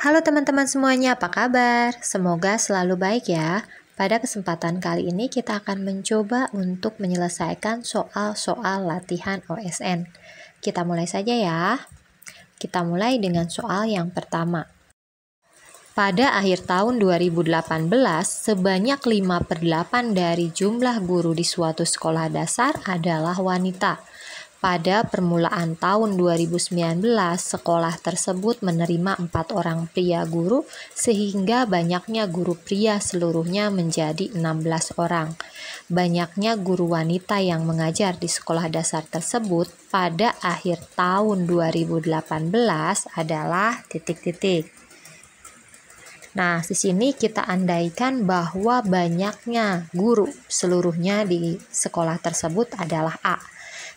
Halo teman-teman semuanya, apa kabar? Semoga selalu baik ya. Pada kesempatan kali ini kita akan mencoba untuk menyelesaikan soal-soal latihan OSN. Kita mulai saja ya. Kita mulai dengan soal yang pertama. Pada akhir tahun 2018, sebanyak 5/8 dari jumlah guru di suatu sekolah dasar adalah wanita. Pada permulaan tahun 2019, sekolah tersebut menerima 4 orang pria guru sehingga banyaknya guru pria seluruhnya menjadi 16 orang. Banyaknya guru wanita yang mengajar di sekolah dasar tersebut pada akhir tahun 2018 adalah titik-titik. Nah, di sini kita andaikan bahwa banyaknya guru seluruhnya di sekolah tersebut adalah A.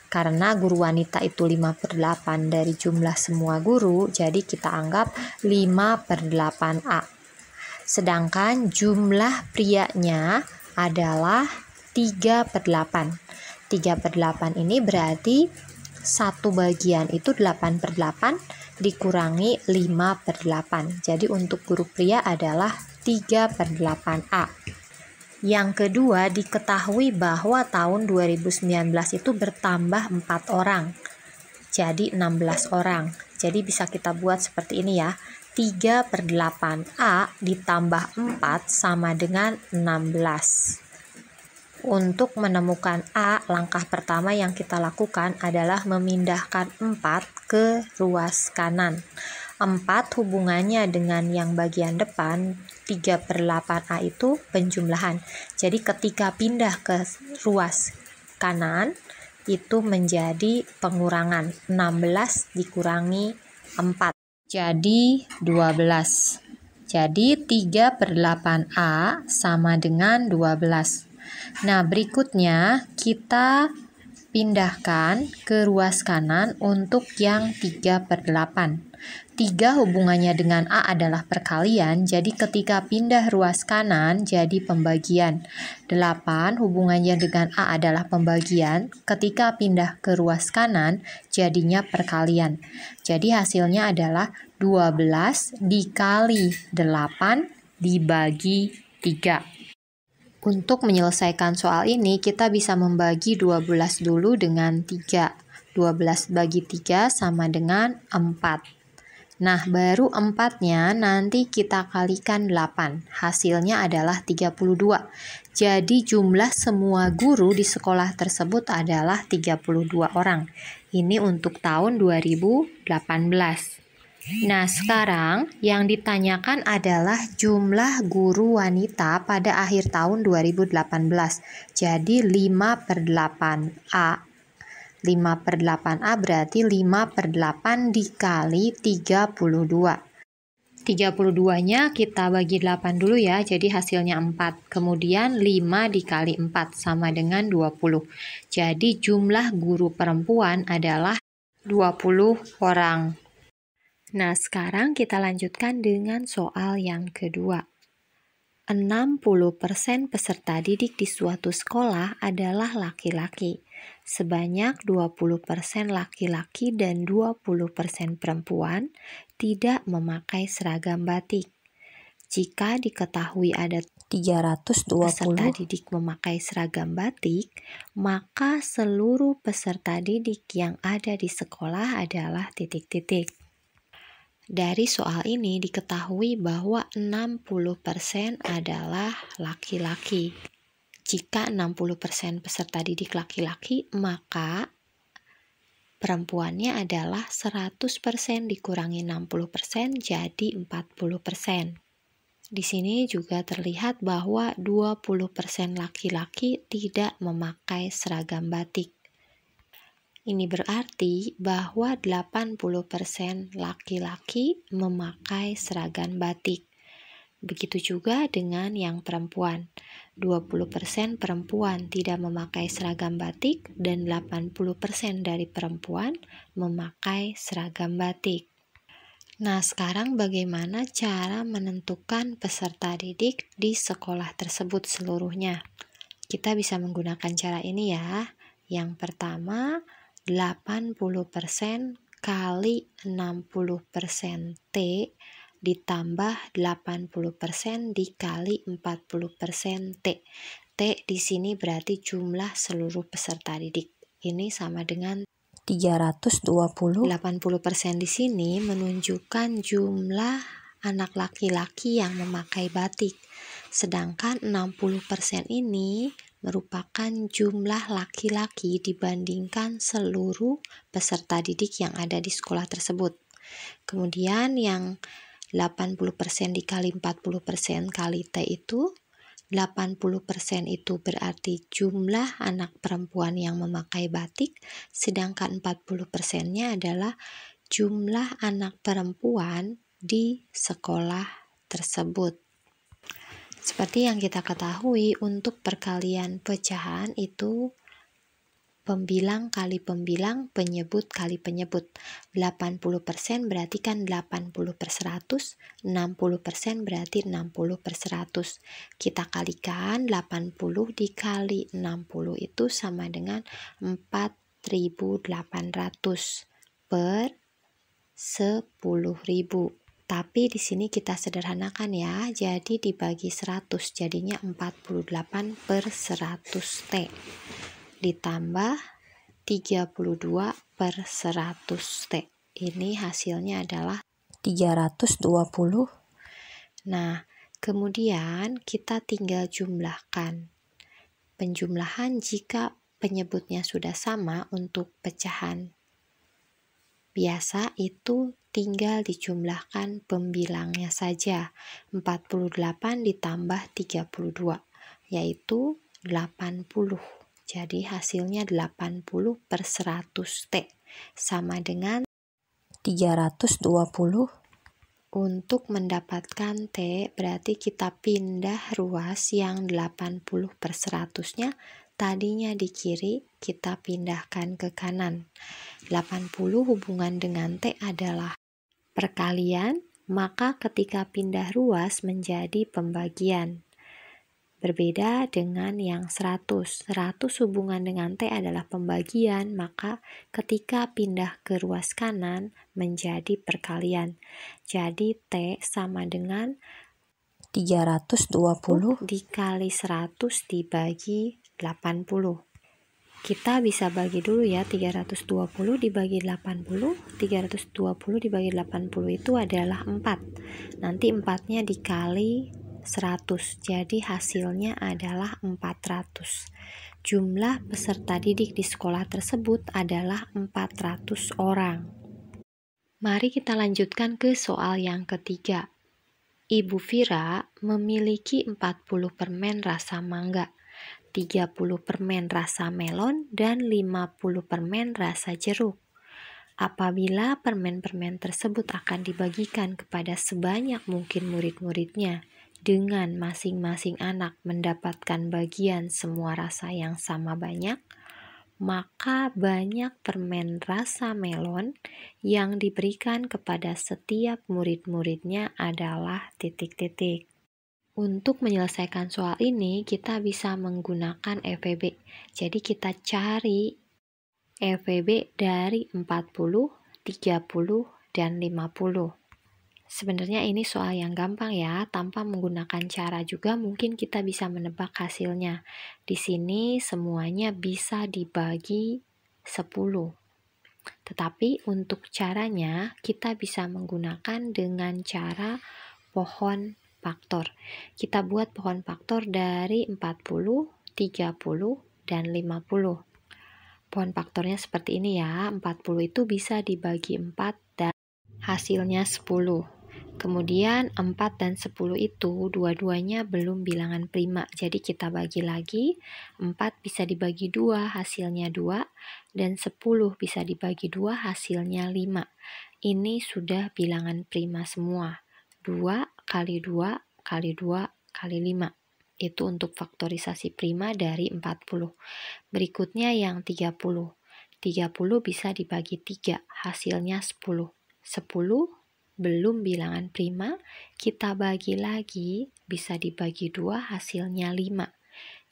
Karena guru wanita itu 5/8 dari jumlah semua guru, jadi kita anggap 5/8 A. Sedangkan jumlah prianya adalah 3/8. 3/8 ini berarti satu bagian itu 8/8 dikurangi 5/8. Jadi untuk guru pria adalah 3/8 A. Yang kedua, diketahui bahwa tahun 2019 itu bertambah 4 orang. Jadi 16 orang. Jadi bisa kita buat seperti ini ya. 3/8 A ditambah 4 sama dengan 16. Untuk menemukan A, langkah pertama yang kita lakukan adalah memindahkan 4 ke ruas kanan. 4 hubungannya dengan yang bagian depan 3/8 A itu penjumlahan. Jadi ketika pindah ke ruas kanan itu menjadi pengurangan. 16 dikurangi 4. Jadi 12. Jadi 3/8 A sama dengan 12. Nah, berikutnya kita pindahkan ke ruas kanan untuk yang 3/8. 3 hubungannya dengan A adalah perkalian, jadi ketika pindah ruas kanan jadi pembagian. 8 hubungannya dengan A adalah pembagian, ketika pindah ke ruas kanan jadinya perkalian. Jadi hasilnya adalah 12 dikali 8 dibagi 3. Untuk menyelesaikan soal ini, kita bisa membagi 12 dulu dengan 3. 12 bagi 3 sama dengan 4. Nah, baru 4-nya nanti kita kalikan 8. Hasilnya adalah 32. Jadi jumlah semua guru di sekolah tersebut adalah 32 orang. Ini untuk tahun 2018. Nah, sekarang yang ditanyakan adalah jumlah guru wanita pada akhir tahun 2018. Jadi 5/8 A. 5/8 A berarti 5/8 dikali 32. 32-nya kita bagi 8 dulu ya, jadi hasilnya 4. Kemudian 5 dikali 4 sama dengan 20. Jadi jumlah guru perempuan adalah 20 orang. Nah, sekarang kita lanjutkan dengan soal yang kedua. 60% peserta didik di suatu sekolah adalah laki-laki. Sebanyak 20% laki-laki dan 20% perempuan tidak memakai seragam batik. Jika diketahui ada 320 peserta didik memakai seragam batik, maka seluruh peserta didik yang ada di sekolah adalah titik-titik. Dari soal ini diketahui bahwa 60% adalah laki-laki. Jika 60% peserta didik laki-laki, maka perempuannya adalah 100% dikurangi 60% jadi 40%. Di sini juga terlihat bahwa 20% laki-laki tidak memakai seragam batik. Ini berarti bahwa 80% laki-laki memakai seragam batik. Begitu juga dengan yang perempuan. 20% perempuan tidak memakai seragam batik dan 80% dari perempuan memakai seragam batik. Nah, sekarang bagaimana cara menentukan peserta didik di sekolah tersebut seluruhnya? Kita bisa menggunakan cara ini ya. Yang pertama, 80% kali 60% T ditambah 80% dikali 40% T. T di sini berarti jumlah seluruh peserta didik. Ini sama dengan 320. 80% di sini menunjukkan jumlah anak laki-laki yang memakai batik. Sedangkan 60% ini merupakan jumlah laki-laki dibandingkan seluruh peserta didik yang ada di sekolah tersebut. Kemudian yang 80% dikali 40% kali T itu 80% itu berarti jumlah anak perempuan yang memakai batik, sedangkan 40%-nya adalah jumlah anak perempuan di sekolah tersebut. Seperti yang kita ketahui, untuk perkalian pecahan itu pembilang kali pembilang, penyebut kali penyebut. 80% berarti kan 80/100, 60% berarti 60/100. Kita kalikan 80 dikali 60 itu sama dengan 4.800 per 10.000. Tapi di sini kita sederhanakan ya, jadi dibagi 100 jadinya 48/100 T ditambah 32/100 T. Ini hasilnya adalah 320. Nah, kemudian kita tinggal jumlahkan. Penjumlahan jika penyebutnya sudah sama untuk pecahan biasa itu tinggal dijumlahkan pembilangnya saja. 48 ditambah 32 yaitu 80. Jadi hasilnya 80/100 T sama dengan 320. Untuk mendapatkan T berarti kita pindah ruas yang 80/100-nya tadinya di kiri, kita pindahkan ke kanan. 80 hubungan dengan T adalah perkalian, maka ketika pindah ruas menjadi pembagian. Berbeda dengan yang 100. 100 hubungan dengan T adalah pembagian, maka ketika pindah ke ruas kanan menjadi perkalian. Jadi T sama dengan 320 dikali 100 dibagi 80. Kita bisa bagi dulu ya, 320 dibagi 80, 320 dibagi 80 itu adalah 4. Nanti 4-nya dikali 100, jadi hasilnya adalah 400. Jumlah peserta didik di sekolah tersebut adalah 400 orang. Mari kita lanjutkan ke soal yang ketiga. Ibu Vira memiliki 40 permen rasa mangga, 30 permen rasa melon, dan 50 permen rasa jeruk. Apabila permen-permen tersebut akan dibagikan kepada sebanyak mungkin murid-muridnya, dengan masing-masing anak mendapatkan bagian semua rasa yang sama banyak, maka banyak permen rasa melon yang diberikan kepada setiap murid-muridnya adalah titik-titik. Untuk menyelesaikan soal ini, kita bisa menggunakan EVB. Jadi kita cari EVB dari 40, 30, dan 50. Sebenarnya ini soal yang gampang ya, tanpa menggunakan cara juga mungkin kita bisa menebak hasilnya. Di sini semuanya bisa dibagi 10. Tetapi untuk caranya kita bisa menggunakan dengan cara pohon faktor. Kita buat pohon faktor dari 40, 30, dan 50. Pohon faktornya seperti ini ya, 40 itu bisa dibagi 4 dan hasilnya 10. Kemudian 4 dan 10 itu dua-duanya belum bilangan prima, jadi kita bagi lagi. 4 bisa dibagi 2, hasilnya 2, dan 10 bisa dibagi 2, hasilnya 5. Ini sudah bilangan prima semua. 2 kali 2 kali 2 kali 5. Itu untuk faktorisasi prima dari 40. Berikutnya yang 30. 30 bisa dibagi 3, hasilnya 10. 10 belum bilangan prima, kita bagi lagi, bisa dibagi 2, hasilnya 5.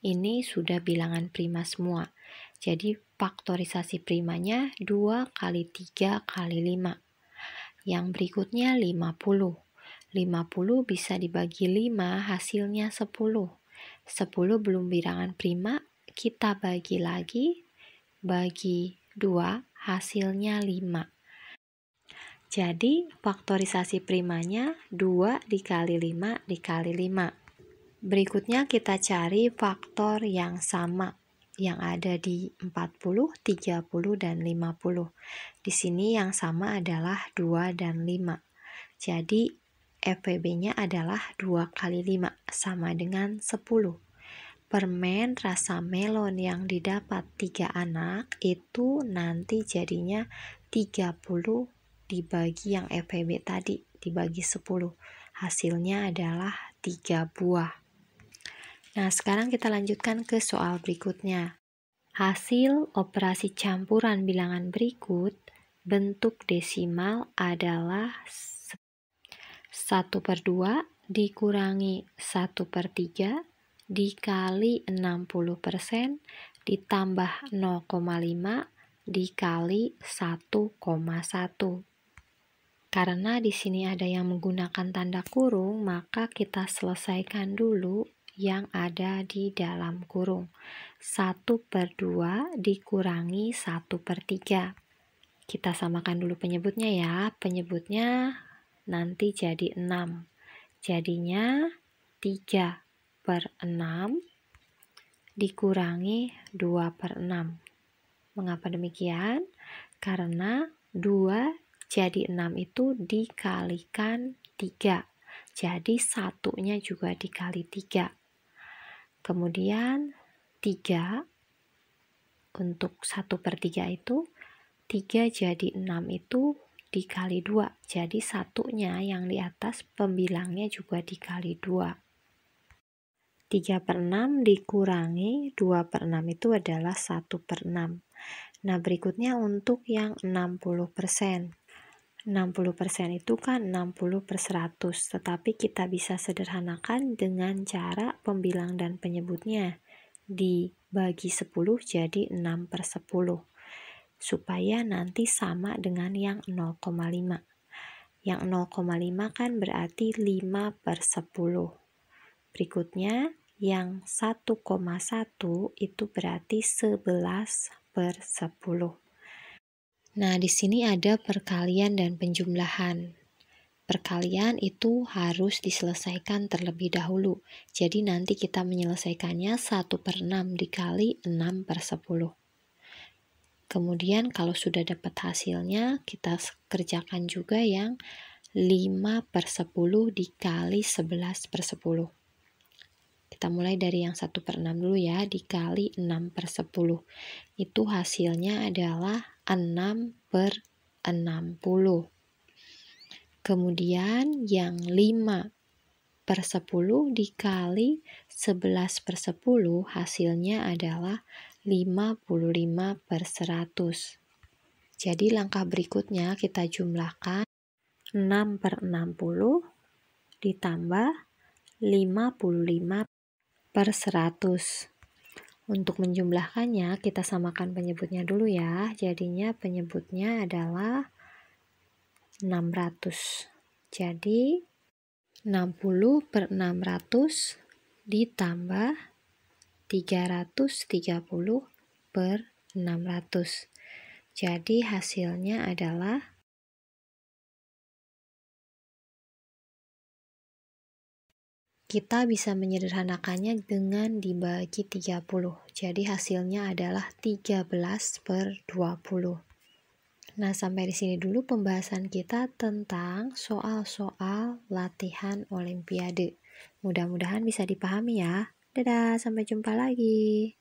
Ini sudah bilangan prima semua. Jadi faktorisasi primanya 2 kali 3 kali 5. Yang berikutnya 50. 50 bisa dibagi 5, hasilnya 10. 10 belum bilangan prima, kita bagi lagi, bagi 2, hasilnya 5. Jadi, faktorisasi primanya 2 dikali 5 dikali 5. Berikutnya kita cari faktor yang sama, yang ada di 40, 30, dan 50. Di sini yang sama adalah 2 dan 5. Jadi, FPB-nya adalah 2 kali 5, sama dengan 10. Permen rasa melon yang didapat 3 anak, itu nanti jadinya 30 dibagi yang FPB tadi, dibagi 10. Hasilnya adalah 3 buah. Nah, sekarang kita lanjutkan ke soal berikutnya. Hasil operasi campuran bilangan berikut, bentuk desimal adalah 1/2 dikurangi 1/3 dikali 60% ditambah 0,5 dikali 1,1. Karena di sini ada yang menggunakan tanda kurung, maka kita selesaikan dulu yang ada di dalam kurung. 1/2 dikurangi 1/3. Kita samakan dulu penyebutnya ya. Penyebutnya nanti jadi 6. Jadinya 3/6 dikurangi 2/6. Mengapa demikian? Karena 2 jadi 6 itu dikalikan 3. Jadi satunya juga dikali 3. Kemudian 3 untuk 1/3 itu 3 jadi 6 itu dikali 2. Jadi satunya yang di atas pembilangnya juga dikali 2. 3/6 dikurangi 2/6 itu adalah 1/6. Nah, berikutnya untuk yang 60%. 60% itu kan 60/100, tetapi kita bisa sederhanakan dengan cara pembilang dan penyebutnya. Dibagi 10 jadi 6/10. Supaya nanti sama dengan yang 0,5. Yang 0,5 kan berarti 5/10. Berikutnya yang 1,1 itu berarti 11/10. Nah, di sini ada perkalian dan penjumlahan. Perkalian itu harus diselesaikan terlebih dahulu. Jadi nanti kita menyelesaikannya 1/6 dikali 6/10. Kemudian kalau sudah dapat hasilnya, kita kerjakan juga yang 5/10 dikali 11/10. Kita mulai dari yang 1/6 dulu ya, dikali 6/10. Itu hasilnya adalah 6/60. Kemudian yang 5/10 dikali 11/10 hasilnya adalah 55/100. Jadi langkah berikutnya kita jumlahkan 6/60 ditambah 55/100. Untuk menjumlahkannya kita samakan penyebutnya dulu ya. Jadinya penyebutnya adalah 600. Jadi 60/600 ditambah 330/600. Jadi hasilnya adalah kita bisa menyederhanakannya dengan dibagi 30. Jadi hasilnya adalah 13/20. Nah, sampai di sini dulu pembahasan kita tentang soal-soal latihan Olimpiade. Mudah-mudahan bisa dipahami ya. Dadah, sampai jumpa lagi.